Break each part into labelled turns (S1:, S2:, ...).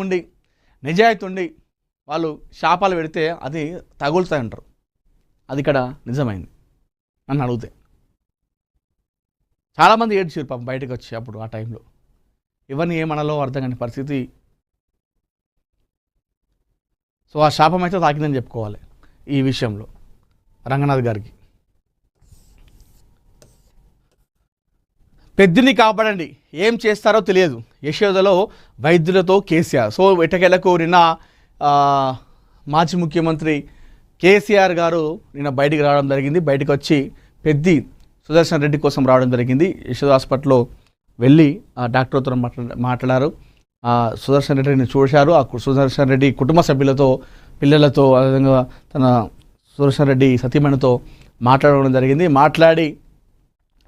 S1: ఉండి నిజాయితీ ఉండి వాళ్ళు శాపాలు పెడితే అది తగులుతాయి అంటారు. అది ఇక్కడ నిజమైంది నన్ను అడిగితే. చాలామంది ఏడ్చారు పాపం బయటకు వచ్చి అప్పుడు ఆ టైంలో. ఎవరిని ఏమనాలో అర్థం కాని పరిస్థితి. సో ఆ శాపం అయితే తాకిందని చెప్పుకోవాలి ఈ విషయంలో రంగనాథ్ గారికి. పెద్దిని కాపాడండి, ఏం చేస్తారో తెలియదు, యశోదలో వైద్యులతో కేసీఆర్. సో ఎటకెలకు నిన్న మాజీ ముఖ్యమంత్రి కేసీఆర్ గారు నిన్న బయటికి రావడం జరిగింది. బయటకు వచ్చి పెద్ది సుదర్శన్ రెడ్డి కోసం రావడం జరిగింది. యశోద హాస్పిటల్లో వెళ్ళి ఆ డాక్టర్తో మాట్లాడారు. సుదర్శన్ రెడ్డిని చూశారు. ఆ సుదర్శన్ రెడ్డి కుటుంబ సభ్యులతో, పిల్లలతో, అదేవిధంగా తన సుదర్శన్ రెడ్డి సతీమణితో మాట్లాడడం జరిగింది. మాట్లాడి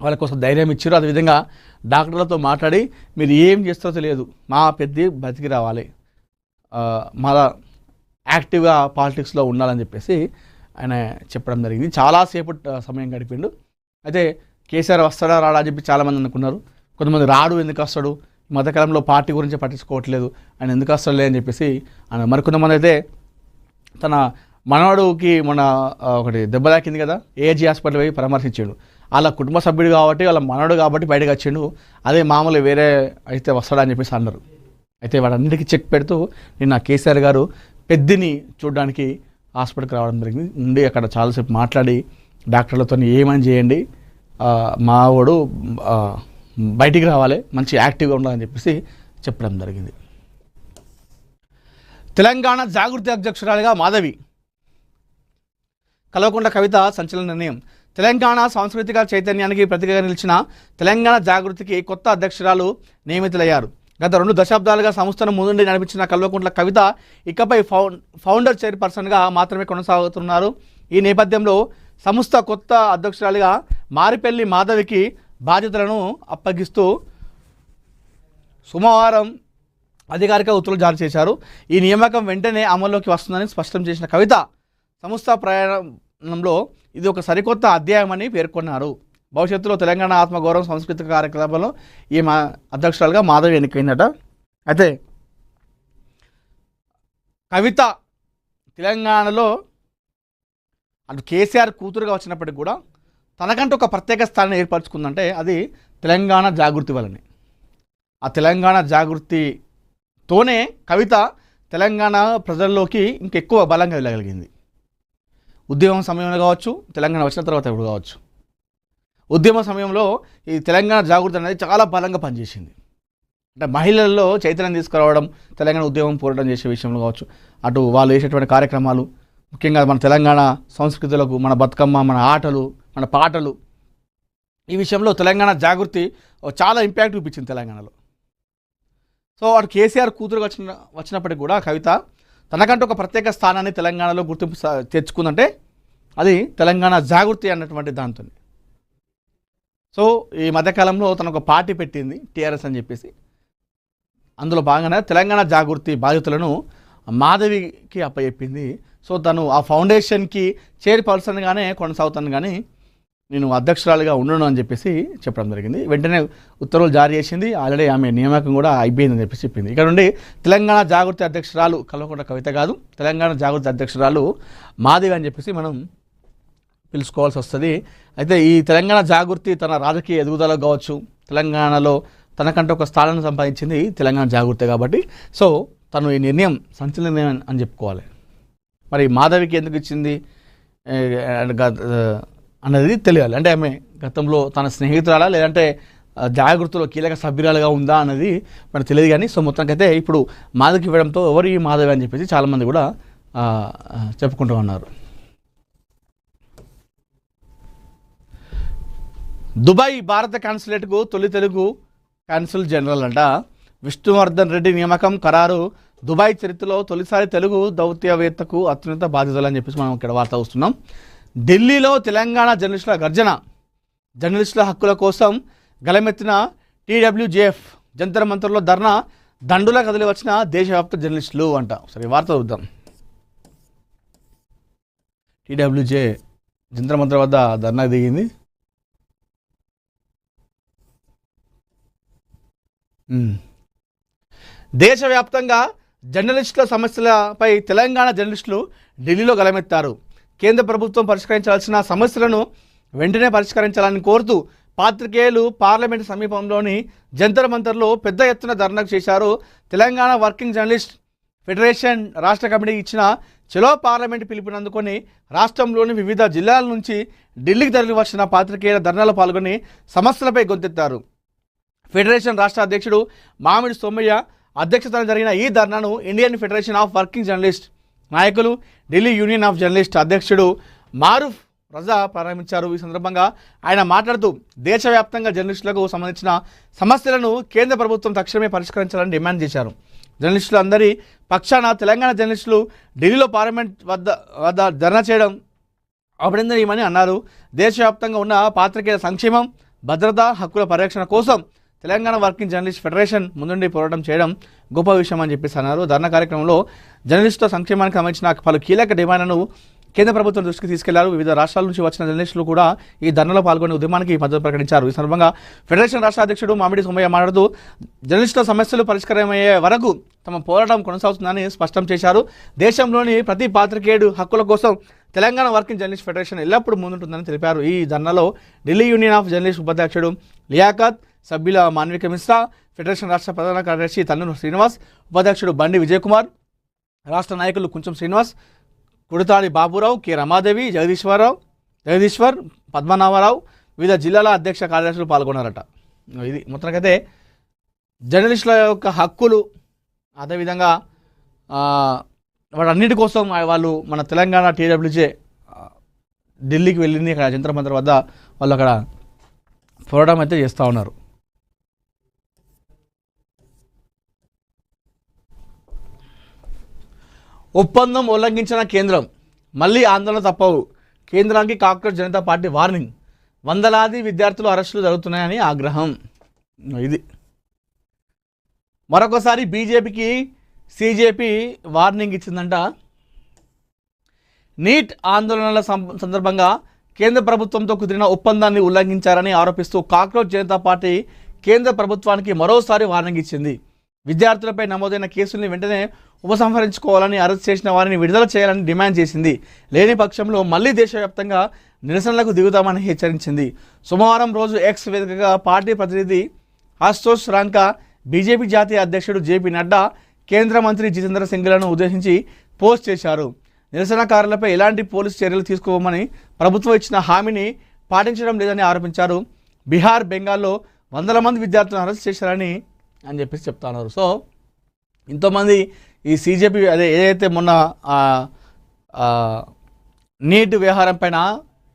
S1: వాళ్ళ కోసం ధైర్యం ఇచ్చారు. అదేవిధంగా డాక్టర్లతో మాట్లాడి మీరు ఏం చేస్తారో తెలియదు, మా పెద్ద బతికి రావాలి, మళ్ళా యాక్టివ్గా పాలిటిక్స్లో ఉండాలని చెప్పేసి ఆయన చెప్పడం జరిగింది. చాలాసేపు సమయం గడిపిండు. అయితే కేసీఆర్ వస్తాడా రాడా అని చెప్పి చాలామంది అనుకున్నారు. కొంతమంది రాడు, ఎందుకు వస్తాడు, ఈ మధ్యకాలంలో పార్టీ గురించి పట్టించుకోవట్లేదు, ఆయన ఎందుకు వస్తాడులే అని చెప్పేసి ఆయన. మరికొంతమంది అయితే తన మనవాడుకి మొన్న ఒకటి దెబ్బ తాకింది కదా, ఏజీ హాస్పిటల్ పోయి పరామర్శించాడు. వాళ్ళ కుటుంబ సభ్యుడు కాబట్టి, వాళ్ళ మనవడు కాబట్టి బయటకు వచ్చిండు, అదే మామూలు వేరే అయితే వస్తాడా అని చెప్పేసి అన్నారు. అయితే వాడన్నిటికీ చెక్ పెడుతూ నిన్న కేసీఆర్ గారు పెద్దిని చూడడానికి హాస్పిటల్కి రావడం జరిగింది. ఉండి అక్కడ చాలాసేపు మాట్లాడి డాక్టర్లతో ఏమని చేయండి, మావాడు బయటికి రావాలి, మంచి యాక్టివ్గా ఉండాలని చెప్పేసి చెప్పడం జరిగింది. తెలంగాణ జాగృతి అధ్యక్షురాలిగా మాధవి. కల్వకుంట్ల కవిత సంచలన నిర్ణయం. తెలంగాణ సాంస్కృతిక చైతన్యానికి ప్రతీకగా నిలిచిన తెలంగాణ జాగృతికి కొత్త అధ్యక్షురాలు నియమితులయ్యారు. గత 2 దశాబ్దాలుగా సంస్థను ముందుండి నడిపించిన కల్వకుంట్ల కవిత ఇకపై ఫౌండర్ చైర్పర్సన్గా మాత్రమే కొనసాగుతున్నారు. ఈ నేపథ్యంలో సంస్థ కొత్త అధ్యక్షురాలిగా మారిపెల్లి మాధవికి బాధ్యతలను అప్పగిస్తూ సోమవారం అధికారిక ఉత్తర్వులు జారీ చేశారు. ఈ నియామకం వెంటనే అమల్లోకి వస్తుందని స్పష్టం చేసిన కవిత సంస్థ ప్రయాణంలో ఇది ఒక సరికొత్త అధ్యాయమని పేర్కొన్నారు. భవిష్యత్తులో తెలంగాణ ఆత్మగౌరవం సాంస్కృతిక కార్యక్రమంలో ఈ అధ్యక్షురాలుగా మాధవి ఎన్నికైందట. అయితే కవిత తెలంగాణలో అటు కేసీఆర్ కూతురుగా వచ్చినప్పటికి కూడా తనకంటూ ఒక ప్రత్యేక స్థానాన్ని ఏర్పరచుకుందంటే అది తెలంగాణ జాగృతి వల్లనే. ఆ తెలంగాణ జాగృతితోనే కవిత తెలంగాణ ప్రజల్లోకి ఇంకెక్కువ బలంగా వెళ్ళగలిగింది. ఉద్యమం సమయంలో కావచ్చు, తెలంగాణ వచ్చిన తర్వాత ఇప్పుడు కావచ్చు, ఉద్యమ సమయంలో ఈ తెలంగాణ జాగృతి అనేది చాలా బలంగా పనిచేసింది. అంటే మహిళల్లో చైతన్యం తీసుకురావడం, తెలంగాణ ఉద్యమం పోరాటం చేసే విషయంలో కావచ్చు, అటు వాళ్ళు చేసేటువంటి కార్యక్రమాలు, ముఖ్యంగా మన తెలంగాణ సంస్కృతులకు, మన బతుకమ్మ, మన ఆటలు, మన పాటలు, ఈ విషయంలో తెలంగాణ జాగృతి చాలా ఇంపాక్ట్ చూపించింది తెలంగాణలో. సో అటు కేసీఆర్ కూతురుగా వచ్చినప్పటికి కూడా కవిత తనకంటూ ఒక ప్రత్యేక స్థానాన్ని తెలంగాణలో గుర్తింపు తెచ్చుకుందంటే అది తెలంగాణ జాగృతి అన్నటువంటి దాంతో. సో ఈ మధ్యకాలంలో తను ఒక పార్టీ పెట్టింది, టీఆర్ఎస్ అని చెప్పేసి. అందులో భాగంగానే తెలంగాణ జాగృతి బాధ్యతలను మాధవికి అప్పచెప్పింది. సో తను ఆ ఫౌండేషన్కి చైర్పర్సన్గానే కొనసాగుతాను, కానీ నేను అధ్యక్షురాలుగా ఉండను అని చెప్పేసి చెప్పడం జరిగింది. వెంటనే ఉత్తర్వులు జారీ చేసింది. ఆల్రెడీ ఆమె నియామకం కూడా అయిపోయిందని చెప్పేసి చెప్పింది. ఇక్కడ నుండి తెలంగాణ జాగృతి అధ్యక్షురాలు కల్వకుంట్ల కవిత కాదు, తెలంగాణ జాగృతి అధ్యక్షురాలు మాధవి అని చెప్పేసి మనం పిలుచుకోవాల్సి వస్తుంది. అయితే ఈ తెలంగాణ జాగృతి తన రాజకీయ ఎదుగుదల కావచ్చు, తెలంగాణలో తనకంటే ఒక స్థానాన్ని సంపాదించింది తెలంగాణ జాగృతి కాబట్టి సో తను ఈ నిర్ణయం సంచలన నిర్ణయం అని చెప్పుకోవాలి. మరి మాధవికి ఎందుకు ఇచ్చింది అన్నది తెలియాలి. అంటే ఆమె గతంలో తన స్నేహితురాలా లేదంటే జాగృతిలో కీలక సభ్యురాలుగా ఉందా అన్నది మనకు తెలియదు. కానీ సో మొత్తానికైతే ఇప్పుడు మాధవికి ఇవ్వడంతో ఎవరు ఈ మాధవి అని చెప్పేసి చాలామంది కూడా చెప్పుకుంటూ ఉన్నారు. దుబాయ్ భారత కాన్సులేట్కు తొలి తెలుగు కాన్సుల్ జనరల్ అంట. విష్ణువర్ధన్ రెడ్డి నియామకం ఖరారు. దుబాయ్ చరిత్రలో తొలిసారి తెలుగు దౌత్యవేత్తకు అత్యున్నత బాధ్యతలు అని చెప్పేసి మనం ఇక్కడ వార్త వస్తున్నాం. ఢిల్లీలో తెలంగాణ జర్నలిస్టుల గర్జన. జర్నలిస్టుల హక్కుల కోసం గలమెత్తిన టీడబ్ల్యూజేఎఫ్. జంతర్ మంతర్లో ధర్నా. దండులా కదిలి వచ్చిన దేశవ్యాప్త జర్నలిస్టులు అంట. సరే వార్త చూద్దాం. టీడబ్ల్యూజే జంతర్ మంతర్ వద్ద ధర్నా దిగింది. దేశవ్యాప్తంగా జర్నలిస్టుల సమస్యలపై తెలంగాణ జర్నలిస్టులు ఢిల్లీలో గలమెత్తారు. కేంద్ర ప్రభుత్వం పరిష్కరించాల్సిన సమస్యలను వెంటనే పరిష్కరించాలని కోరుతూ పాత్రికేయులు పార్లమెంటు సమీపంలోని జంతర్ మంతర్లో పెద్ద ఎత్తున ధర్నా చేశారు. తెలంగాణ వర్కింగ్ జర్నలిస్ట్ ఫెడరేషన్ రాష్ట్ర కమిటీ ఇచ్చిన చలో పార్లమెంటు పిలుపుని అందుకొని రాష్ట్రంలోని వివిధ జిల్లాల నుంచి ఢిల్లీకి తరలి వచ్చిన పాత్రికేయుల ధర్నాలో పాల్గొని సమస్యలపై గొంతెత్తారు. ఫెడరేషన్ రాష్ట్ర అధ్యక్షుడు మామిడి సోమయ్య అధ్యక్షతన జరిగిన ఈ ధర్నాను Indian Federation of Working Journalist నాయకులు, ఢిల్లీ యూనియన్ ఆఫ్ జర్నలిస్ట్ అధ్యక్షుడు మారూఫ్ రజా ప్రారంభించారు. ఈ సందర్భంగా ఆయన మాట్లాడుతూ దేశవ్యాప్తంగా జర్నలిస్టులకు సంబంధించిన సమస్యలను కేంద్ర ప్రభుత్వం తక్షణమే పరిష్కరించాలని డిమాండ్ చేశారు. జర్నలిస్టులు అందరి పక్షాన తెలంగాణ జర్నలిస్టులు ఢిల్లీలో పార్లమెంట్ వద్ద ధర్నా చేయడం అభినందనీయమని అన్నారు. దేశవ్యాప్తంగా ఉన్న పాత్రికేయుల సంక్షేమం, భద్రత, హక్కుల పరిరక్షణ కోసం తెలంగాణ వర్కింగ్ జర్నలిస్ట్ ఫెడరేషన్ ముందుండి పోరాటం చేయడం గొప్ప విషయం అని చెప్పేసి అన్నారు. ధర్నా కార్యక్రమంలో జర్నలిస్టుల సంక్షేమానికి సంబంధించిన పలు కీలక డిమాండ్లను కేంద్ర ప్రభుత్వం దృష్టికి తీసుకెళ్లారు. వివిధ రాష్ట్రాల నుంచి వచ్చిన జర్నలిస్టులు కూడా ఈ ధర్నాలో పాల్గొనే ఉద్యమానికి మద్దతు ప్రకటించారు. ఈ సందర్భంగా ఫెడరేషన్ రాష్ట్ర అధ్యక్షుడు మామిడి సోమయ్య మాట్లాడుతూ జర్నలిస్టుల సమస్యలు పరిష్కారమయ్యే వరకు తమ పోరాటం కొనసాగుతుందని స్పష్టం చేశారు. దేశంలోని ప్రతి పాత్రికేయుడు హక్కుల కోసం తెలంగాణ వర్కింగ్ జర్నలిస్ట్ ఫెడరేషన్ ఎల్లప్పుడూ ముందుంటుందని తెలిపారు. ఈ ధర్నాలో ఢిల్లీ యూనియన్ ఆఫ్ జర్నలిస్ట్ ఉపాధ్యక్షుడు లియాఖత్, సభ్యుల మాన్విక మిశ్రా, ఫెడరేషన్ రాష్ట్ర ప్రధాన కార్యదర్శి తన్నూరు శ్రీనివాస్, ఉపాధ్యక్షుడు బండి విజయ్ కుమార్, రాష్ట్ర నాయకులు కుంచం శ్రీనివాస్, కుడతాడి బాబురావు, కె రమాదేవి, జగదీశ్వర్, పద్మనాభరావు, వివిధ జిల్లాల అధ్యక్ష కార్యదర్శులు పాల్గొన్నారట. ఇది మొత్తానికైతే జర్నలిస్టుల యొక్క హక్కులు, అదేవిధంగా వాటన్నిటి కోసం వాళ్ళు మన తెలంగాణ TWJ ఢిల్లీకి వెళ్ళింది. అక్కడ జంతర్ మంతర్ వద్ద వాళ్ళు అక్కడ పోరాటం అయితే చేస్తూ ఉన్నారు. ఒప్పందం ఉల్లంఘించిన కేంద్రం, మళ్ళీ ఆందోళన తప్పవు. కేంద్రానికి కాంగ్రెస్ జనతా పార్టీ వార్నింగ్. వందలాది విద్యార్థులు అరెస్టులు జరుగుతున్నాయని ఆగ్రహం. ఇది మరొకసారి బీజేపీకి CJP వార్నింగ్ ఇచ్చిందంట. నీట్ ఆందోళనల సందర్భంగా కేంద్ర ప్రభుత్వంతో కుదిరిన ఒప్పందాన్ని ఉల్లంఘించారని ఆరోపిస్తూ కాంగ్రెస్ జనతా పార్టీ కేంద్ర ప్రభుత్వానికి మరోసారి వార్నింగ్ ఇచ్చింది. విద్యార్థులపై నమోదైన కేసుల్ని వెంటనే ఉపసంహరించుకోవాలని, అరెస్ట్ చేసిన వారిని విడుదల చేయాలని డిమాండ్ చేసింది. లేని పక్షంలో మళ్లీ దేశవ్యాప్తంగా నిరసనలకు దిగుతామని హెచ్చరించింది. సోమవారం రోజు ఎక్స్ వేదికగా పార్టీ ప్రతినిధి ఆశుతోష్ రాంకా, బీజేపీ జాతీయ అధ్యక్షుడు JP నడ్డా, కేంద్ర మంత్రి జితేంద్ర సింగ్లను ఉద్దేశించి పోస్ట్ చేశారు. నిరసనకారులపై ఎలాంటి పోలీసు చర్యలు తీసుకోమని ప్రభుత్వం ఇచ్చిన హామీని పాటించడం లేదని ఆరోపించారు. బీహార్, బెంగాల్లో వందల మంది విద్యార్థులను అరెస్ట్ చేశారని చెప్పేసి చెప్తున్నారు. సో ఎంతోమంది ఈ CJP అదే ఏదైతే మొన్న నీట్ వ్యవహారం పైన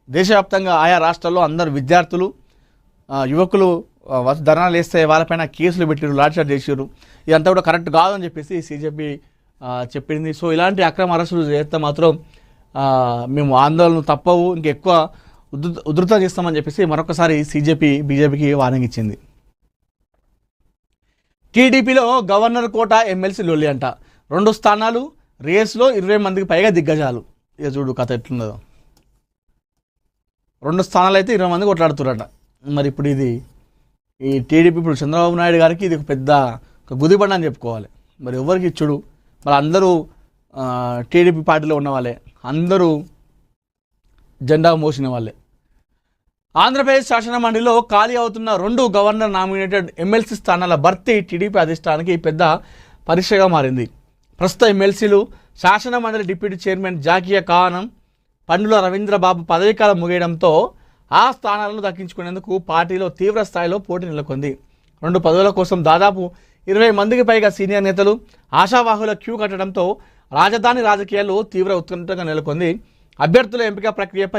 S1: దేశవ్యాప్తంగా ఆయా రాష్ట్రాల్లో అందరు విద్యార్థులు, యువకులు ధర్నాలు వేస్తే వాళ్ళపైన కేసులు పెట్టారు, లాఠీచార్జ్ చేసారు. ఇదంతా కూడా కరెక్ట్ కాదని చెప్పేసి CJP చెప్పింది. సో ఇలాంటి అక్రమ అరెస్టులు చేస్తే మాత్రం మేము ఆందోళన తప్పవు, ఇంకెక్కువ ఉధృతం చేస్తామని చెప్పేసి మరొకసారి బీజేపీకి వార్నింగ్ ఇచ్చింది. టీడీపీలో గవర్నర్ కోట ఎమ్మెల్సీ లొల్లి అంట. 2 స్థానాలు రేస్లో 20 మందికి పైగా దిగ్గజాలు. ఇక చూడు కథ ఎట్లున్నదో. 2 స్థానాలు అయితే 20 మంది కొట్లాడుతున్నారట. మరి ఇప్పుడు ఇది ఈ టీడీపీ ఇప్పుడు చంద్రబాబు నాయుడు గారికి ఇది ఒక పెద్ద గుదిబండ అని చెప్పుకోవాలి. మరి ఎవరికి ఇచ్చుడు? మరి అందరూ టీడీపీ పార్టీలో ఉన్న వాళ్ళే, అందరూ జెండా మోసిన వాళ్ళే. ఆంధ్రప్రదేశ్ శాసన మండలిలో ఖాళీ అవుతున్న 2 గవర్నర్ నామినేటెడ్ ఎమ్మెల్సీ స్థానాల భర్తీ టీడీపీ అధిష్టానానికి పెద్ద పరీక్షగా మారింది. ప్రస్తుత ఎమ్మెల్సీలు శాసన మండలి డిప్యూటీ చైర్మన్ జాకియా ఖానం, పండుల రవీంద్రబాబు పదవీకాలం ముగియడంతో ఆ స్థానాలను దక్కించుకునేందుకు పార్టీలో తీవ్ర స్థాయిలో పోటీ నెలకొంది. 2 పదవుల కోసం దాదాపు 20 మందికి పైగా సీనియర్ నేతలు, ఆశావాహుల క్యూ కట్టడంతో రాజధాని రాజకీయాల్లో తీవ్ర ఉత్కంఠగా నెలకొంది. అభ్యర్థుల ఎంపిక ప్రక్రియపై